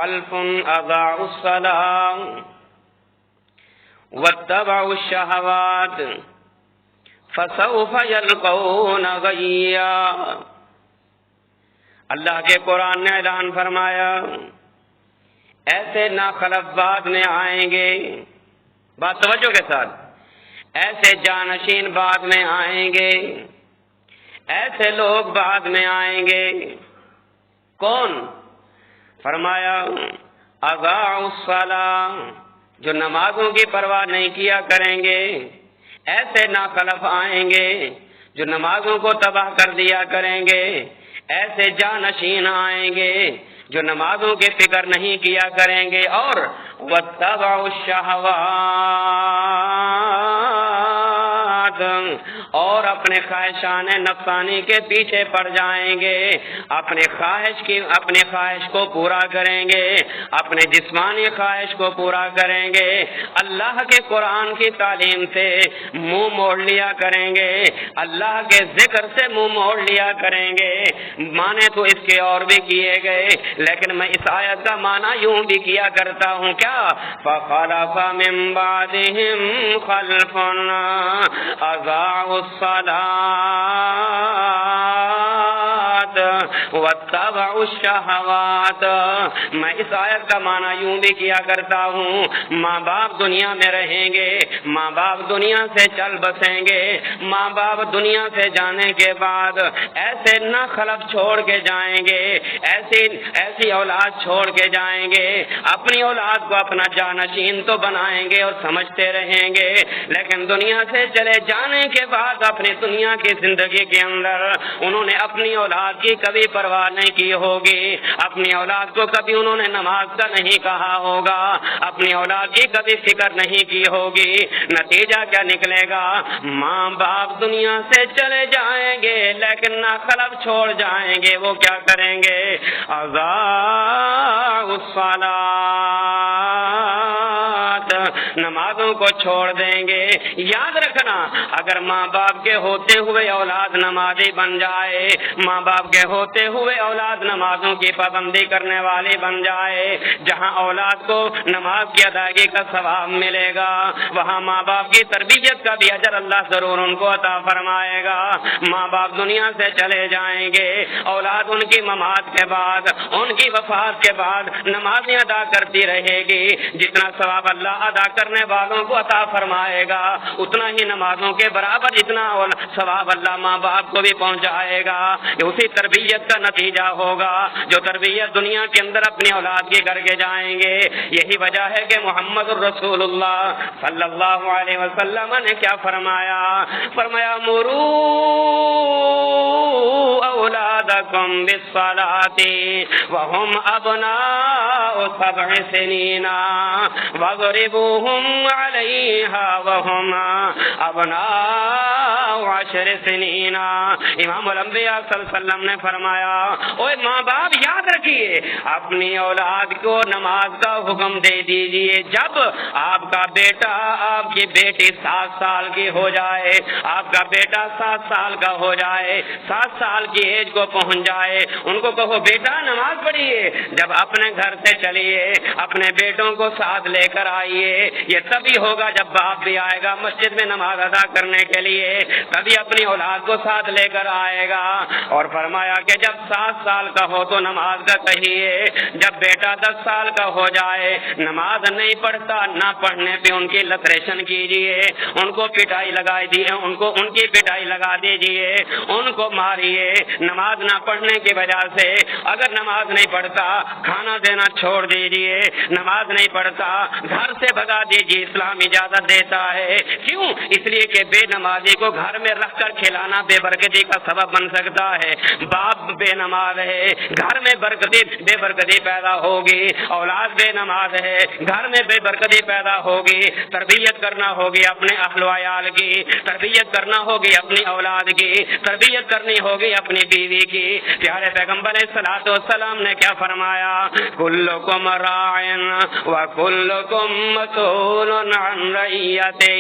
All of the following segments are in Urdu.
خلف اضاعوا الصلاة واتبعوا الشهوات فسوف يلقون غيا۔ اللہ کے قرآن نے اعلان فرمایا ایسے ناخلف بعد میں آئیں گے، بات توجہ کے ساتھ، ایسے جانشین بعد میں آئیں گے، ایسے لوگ بعد میں آئیں گے۔ کون؟ فرمایا اضاعوا الصلاۃ، جو نمازوں کی پرواہ نہیں کیا کریں گے۔ ایسے ناخلف آئیں گے جو نمازوں کو تباہ کر دیا کریں گے، ایسے جانشین آئیں گے جو نمازوں کی فکر نہیں کیا کریں گے، اور واتبعوا الشہوات، اور اپنے خواہشان نفسانی کے پیچھے پڑ جائیں گے، اپنے خواہش کو پورا کریں گے، اپنے جسمانی خواہش کو پورا کریں گے، اللہ کے قرآن کی تعلیم سے منہ موڑ لیا کریں گے، اللہ کے ذکر سے منہ موڑ لیا کریں گے۔ معنی تو اس کے اور بھی کیے گئے، لیکن میں اس آیت کا معنی یوں بھی کیا کرتا ہوں، کیا؟ فَخَلَفَ مِن بَعْدِهِمْ خَلْفٌ أَضَاعُوا الصَّلَاةَ وَاتَّبَعُوا الشَّهَوَاتَ۔ میں اس آیت کا معنی یوں بھی کیا کرتا ہوں، ماں باپ دنیا میں رہیں گے، ماں باپ دنیا سے چل بسیں گے، ماں باپ دنیا سے جانے کے بعد ایسے نہ خلف چھوڑ کے جائیں گے، ایسی اولاد چھوڑ کے جائیں گے، اپنی اولاد کو اپنا جانشین تو بنائیں گے اور سمجھتے رہیں گے، لیکن دنیا سے چلے جانے کے بعد اپنی دنیا کی زندگی کے اندر انہوں نے اپنی اولاد کی کبھی پرواہ نہیں کی ہوگی، اپنی اولاد کو کبھی انہوں نے نماز کا نہیں کہا ہوگا، اپنی اولاد کی کبھی فکر نہیں کی ہوگی۔ نتیجہ کیا نکلے گا؟ ماں باپ دنیا سے چلے جائیں گے لیکن نہ خلف چھوڑ جائیں گے، وہ کیا کریں گے؟ اضاعوا الصلاۃ، نمازوں کو چھوڑ دیں گے۔ یاد رکھنا، اگر ماں باپ کے ہوتے ہوئے اولاد نمازی بن جائے، ماں باپ کے ہوتے ہوئے اولاد نمازوں کی پابندی کرنے والی بن جائے، جہاں اولاد کو نماز کی ادائیگی کا ثواب ملے گا، وہاں ماں باپ کی تربیت کا بھی اجر اللہ ضرور ان کو عطا فرمائے گا۔ ماں باپ دنیا سے چلے جائیں گے، اولاد ان کی ممات کے بعد، ان کی وفات کے بعد نمازیں ادا کرتی رہے گی، جتنا ثواب اللہ ادا کرنے والوں کو عطا فرمائے گا اتنا ہی نمازوں کے برابر جتنا ثواب اللہ ماں باپ کو بھی پہنچائے گا۔ اسی تربیت کا نتیجہ ہوگا جو تربیت دنیا کے اندر اپنی اولاد کی کر کے جائیں گے۔ یہی وجہ ہے کہ محمد الرسول اللہ صلی اللہ علیہ وسلم نے کیا فرمایا؟ فرمایا مرو اولادکم بالصلاۃ وهم ابناء 7 سنین واضربوهم علیہا وهم ابناء 10 سنین۔ امام الانبیاء صلی اللہ علیہ وسلم نے فرمایا، اوے ماں باپ یاد رکھیے، اپنی اولاد کو نماز کا حکم دے دیجئے جب آپ کا بیٹا، آپ کی بیٹی 7 سال کی ہو جائے، آپ کا بیٹا 7 سال کا ہو جائے، 7 سال کی ایج کو پہنچ جائے، ان کو کہو بیٹا نماز پڑھیے۔ جب اپنے گھر سے چلیے، اپنے بیٹوں کو ساتھ لے کر آئیے، یہ تبھی ہوگا جب باپ بھی آئے گا مسجد میں نماز ادا کرنے کے لیے، تبھی اپنی اولاد کو ساتھ لے کر آئے گا۔ اور فرمایا کہ جب 7 سال کا ہو تو نماز کا کہیے، جب بیٹا 10 سال کا ہو جائے، نماز نہیں پڑھتا، نہ پڑھنے پہ ان کی لتریشن کیجیے، ان کو پٹائی لگا دیجیے، ان کی پٹائی لگا دیجیے، ان کو ماریے۔ نماز نہ پڑھنے کی وجہ سے اگر نماز نہیں پڑھتا کھانا دینا چھوڑ دیجیے، نماز نہیں پڑھتا گھر سے بھگا دیجیے، اسلام اجازت دیتا ہے۔ کیوں؟ اس لیے کہ بے نمازی کو گھر میں رکھ کر کھلانا بے برکتی کا سبب بن سکتا ہے۔ باپ بے نماز ہے، گھر میں بے برکتی پیدا ہوگی، اولاد بے نماز ہے، گھر میں بے برکتی پیدا ہوگی۔ تربیت کرنا ہوگی اپنے اہل و عیال کی، تربیت کرنا ہوگی اپنی اولاد کی، تربیت کرنی ہوگی اپنی بیوی کی۔ پیارے پیغمبر علیہ الصلوۃ والسلام نے کیا فرمایا؟ کلکم راع وکلکم مسئول عن رعیتہ۔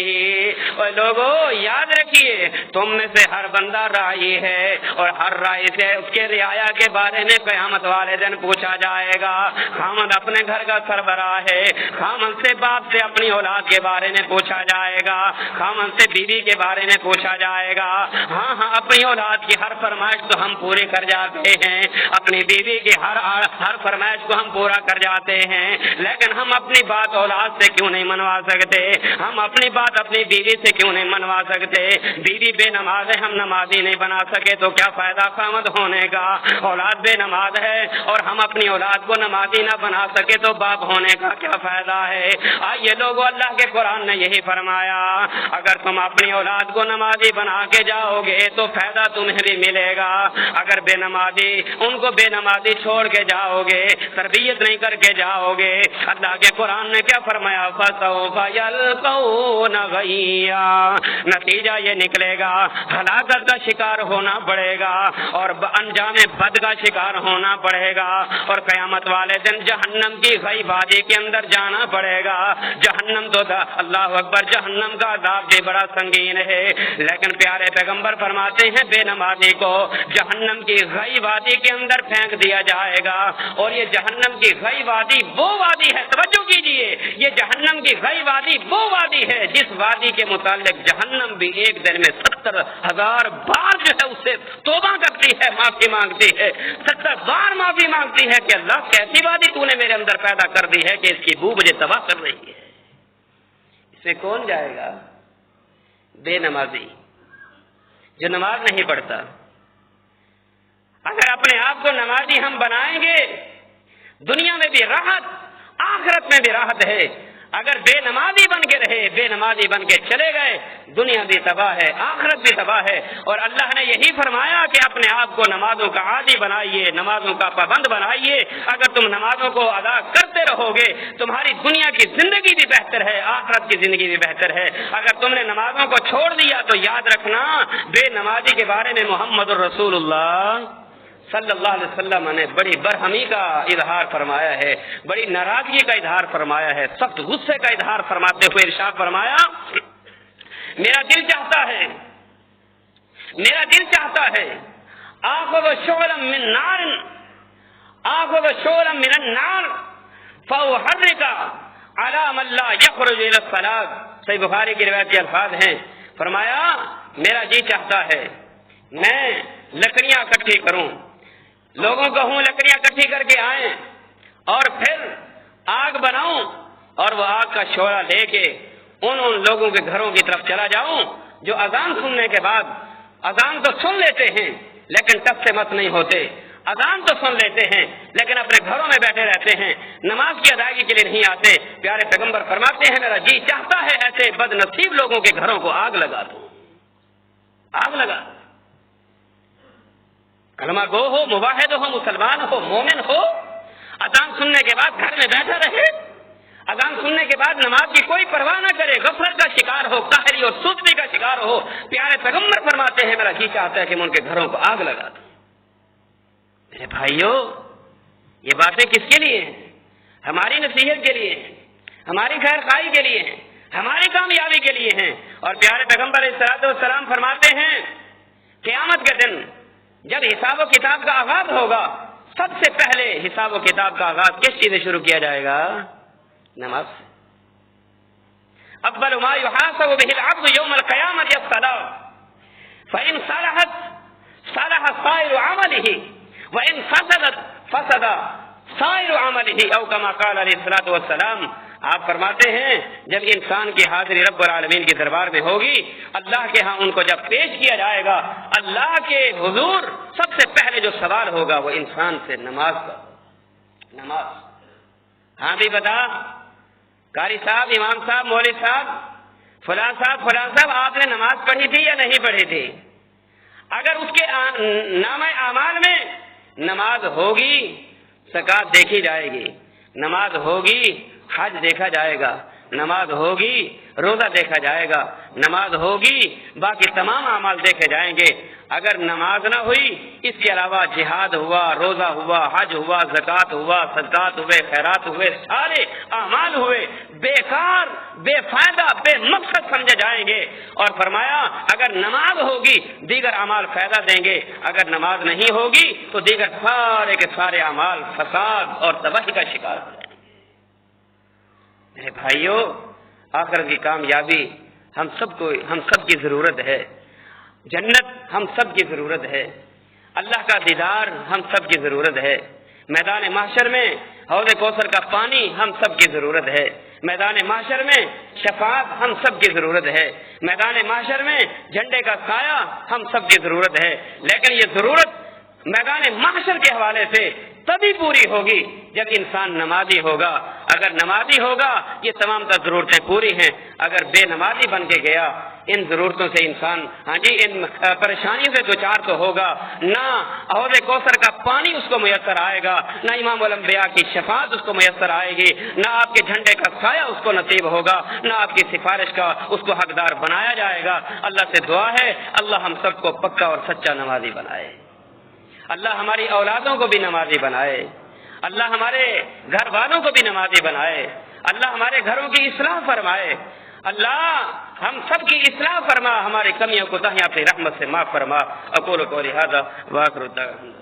اور لوگوں یاد رکھیے، تم میں سے ہر بندہ راعی رائی ہے اور ہر رائی سے اس کے رعایا کے بارے میں قیامت والے دن پوچھا جائے گا. خامد اپنے گھر کا سربراہ ہے, خامد سے باپ سے اپنی اولاد کے بارے میں پوچھا جائے گا, خامد سے بیوی کے بارے میں پوچھا جائے گا. ہاں اپنی اولاد کی ہر فرمائش تو ہم پوری کر جاتے ہیں, اپنی بیوی کی ہر فرمائش کو ہم پورا کر جاتے ہیں, لیکن ہم اپنی بات اولاد سے کیوں نہیں منوا سکتے؟ ہم اپنی بات اپنی بیوی سے کیوں نہیں منوا سکتے؟ بیوی بے نماز ہے, ہم نمازی نہیں بنا سکے تو کیا فائدہ خامد ہونے کا؟ اولاد بے نماز ہے اور ہم اپنی اولاد کو نمازی نہ بنا سکے تو باپ ہونے کا کیا فائدہ ہے؟ آئیے لوگوں, اللہ کے قرآن نے یہی فرمایا, اگر تم اپنی اولاد کو نمازی بنا کے جاؤ گے تو فائدہ تمہیں بھی ملے گا. اگر بے نمازی ان کو بے نمازی چھوڑ کے جاؤ گے, تربیت نہیں کر کے جاؤ گے, اللہ کے قرآن نے کیا فرمایا؟ فَسَوْفَ يَلْقَوْنَ غَيًّا, نتیجہ یہ نکلے گا ہلاکت کا شکار ہونا پڑے گا اور انجام بد کا شکار ہونا پڑے گا, اور قیامت والے دن جہنم کی غی وادی کے اندر جانا پڑے گا. جہنم تو اللہ اکبر, جہنم کا عذاب بھی بڑا سنگین ہے, لیکن پیارے پیغمبر فرماتے ہیں بے نمازی کو جہنم کی غی وادی کے اندر پھینک دیا جائے گا. اور یہ جہنم کی غی وادی وہ وادی ہے, توجہ کیجئے, یہ جہنم کی غی وادی وہ وادی ہے جس وادی کے متعلق جہنم بھی ایک دن میں 70,000 بار جو ہے اس سے توبہ کرتی ہے, معافی مانگتی ہے, 70 بار معافی مانگتی ہے کہ اللہ کیسی وادی تو نے میرے اندر پیدا کر دی ہے کہ اس کی بو مجھے تباہ کر رہی ہے. اس میں کون جائے گا؟ بے نمازی جو نماز نہیں پڑھتا. اگر اپنے آپ کو نمازی ہم بنائیں گے, دنیا میں بھی راحت, آخرت میں بھی راحت ہے. اگر بے نمازی بن کے رہے, بے نمازی بن کے چلے گئے, دنیا بھی تباہ ہے, آخرت بھی تباہ ہے. اور اللہ نے یہی فرمایا کہ اپنے آپ کو نمازوں کا عادی بنائیے, نمازوں کا پابند بنائیے. اگر تم نمازوں کو ادا کرتے رہو گے, تمہاری دنیا کی زندگی بھی بہتر ہے, آخرت کی زندگی بھی بہتر ہے. اگر تم نے نمازوں کو چھوڑ دیا تو یاد رکھنا, بے نمازی کے بارے میں محمد الرسول اللہ صلی اللہ علیہ وسلم نے بڑی برہمی کا اظہار فرمایا ہے, بڑی ناراضگی کا اظہار فرمایا ہے, سخت غصے کا اظہار فرماتے ہوئے ارشاد فرمایا, میرا دل چاہتا ہے آخذ شعلا من نار, آخذ شعلا من النار فاحرق على من لا يخرج الى الصلاة. صحیح بخاری کی روایت کے الفاظ ہیں, فرمایا میرا جی چاہتا ہے میں لکڑیاں اکٹھی کروں, لوگوں کو ہوں لکڑیاں اکٹھی کر کے آئیں, اور پھر آگ بناؤں, اور وہ آگ کا شعلہ لے کے ان لوگوں کے گھروں کی طرف چلا جاؤں جو اذان سننے کے بعد, اذان تو سن لیتے ہیں لیکن ٹس سے مت نہیں ہوتے, اذان تو سن لیتے ہیں لیکن اپنے گھروں میں بیٹھے رہتے ہیں, نماز کی ادائیگی کے لیے نہیں آتے. پیارے پیغمبر فرماتے ہیں میرا جی چاہتا ہے ایسے بد نصیب لوگوں کے گھروں کو آگ لگا دوں, آگ لگا. کلمہ گو ہو, مواحد ہو, مسلمان ہو, مومن ہو, اذان سننے کے بعد گھر میں بیٹھا رہے, اذان سننے کے بعد نماز کی کوئی پرواہ نہ کرے, غفلت کا شکار ہو, قہری اور سستی کا شکار ہو. پیارے پیغمبر فرماتے ہیں میرا جی چاہتا ہے کہ میں ان کے گھروں کو آگ لگا دوں. میرے بھائیو, یہ باتیں کس کے لیے ہیں؟ ہماری نصیحت کے لیے ہیں, ہماری خیر خواہی کے لیے ہیں, ہماری کامیابی کے لیے ہیں. اور پیارے پیغمبر علیہ الصلوۃ والسلام فرماتے ہیں قیامت کے دن جب حساب و کتاب کا آغاز ہوگا, سب سے پہلے حساب و کتاب کا آغاز کس چیز سے شروع کیا جائے گا؟ نماز سے. اول ما يحاسب به العبد يوم القيامة الصلاة فإن صلحت صلح سائر عمله وإن فسدت فسد سائر عمله أو كما قال عليه الصلاة والسلام. آپ فرماتے ہیں جب انسان کی حاضری رب العالمین کے دربار میں ہوگی, اللہ کے ہاں ان کو جب پیش کیا جائے گا, اللہ کے حضور سب سے پہلے جو سوال ہوگا وہ انسان سے نماز کا. نماز. ہاں بھی بتا قاری صاحب, امام صاحب, مولوی صاحب, فلاں صاحب آپ نے نماز پڑھی تھی یا نہیں پڑھی تھی؟ اگر اس کے نامہ اعمال میں نماز ہوگی زکات دیکھی جائے گی, نماز ہوگی حج دیکھا جائے گا, نماز ہوگی روزہ دیکھا جائے گا، نماز ہوگی، باقی تمام اعمال دیکھے جائیں گے۔ اگر نماز نہ ہوئی، اس کے علاوہ جہاد ہوا، روزہ ہوا، حج ہوا، زکوٰۃ ہوا، صدقات ہوئے، خیرات ہوئے، سارے اعمال ہوئے، بیکار، بے فائدہ، بے مقصد سمجھے جائیں گے۔ اور فرمایا اگر نماز ہوگی دیگر اعمال فائدہ دیں گے، اگر نماز نہیں ہوگی تو دیگر سارے کے سارے اعمال فساد اور تباہی کا شکار ہو جائیں گے۔ میرے بھائیوں، آخرت کی کامیابی ہم سب کی ضرورت ہے، جنت ہم سب کی ضرورت ہے، اللہ کا دیدار ہم سب کی ضرورت ہے، میدان محشر میں حوض کوثر کا پانی ہم سب کی ضرورت ہے، میدان محشر میں شفاعت ہم سب کی ضرورت ہے، میدان محشر میں جھنڈے کا سایہ ہم سب کی ضرورت ہے۔ لیکن یہ ضرورت میدان محشر کے حوالے سے تبھی پوری ہوگی جب انسان نمازی ہوگا۔ اگر نمازی ہوگا یہ تمام تر ضرورتیں پوری ہیں، اگر بے نمازی بن کے گیا ان ضرورتوں سے انسان ان پریشانیوں سے دوچار تو ہوگا، نہ حوض کوثر کا پانی اس کو میسر آئے گا، نہ امام الانبیاء کی شفاعت اس کو میسر آئے گی، نہ آپ کے جھنڈے کا سایہ اس کو نصیب ہوگا، نہ آپ کی سفارش کا اس کو حقدار بنایا جائے گا۔ اللہ سے دعا ہے اللہ ہم سب کو پکا اور سچا نمازی بنائے، اللہ ہماری اولادوں کو بھی نمازی بنائے، اللہ ہمارے گھر والوں کو بھی نمازی بنائے، اللہ ہمارے گھروں کی اصلاح فرمائے، اللہ ہم سب کی اصلاح فرما، ہماری کمیوں کو تاہیاں اپنی رحمت سے معاف فرما۔ اقول قولی ھذا واخر دعوانا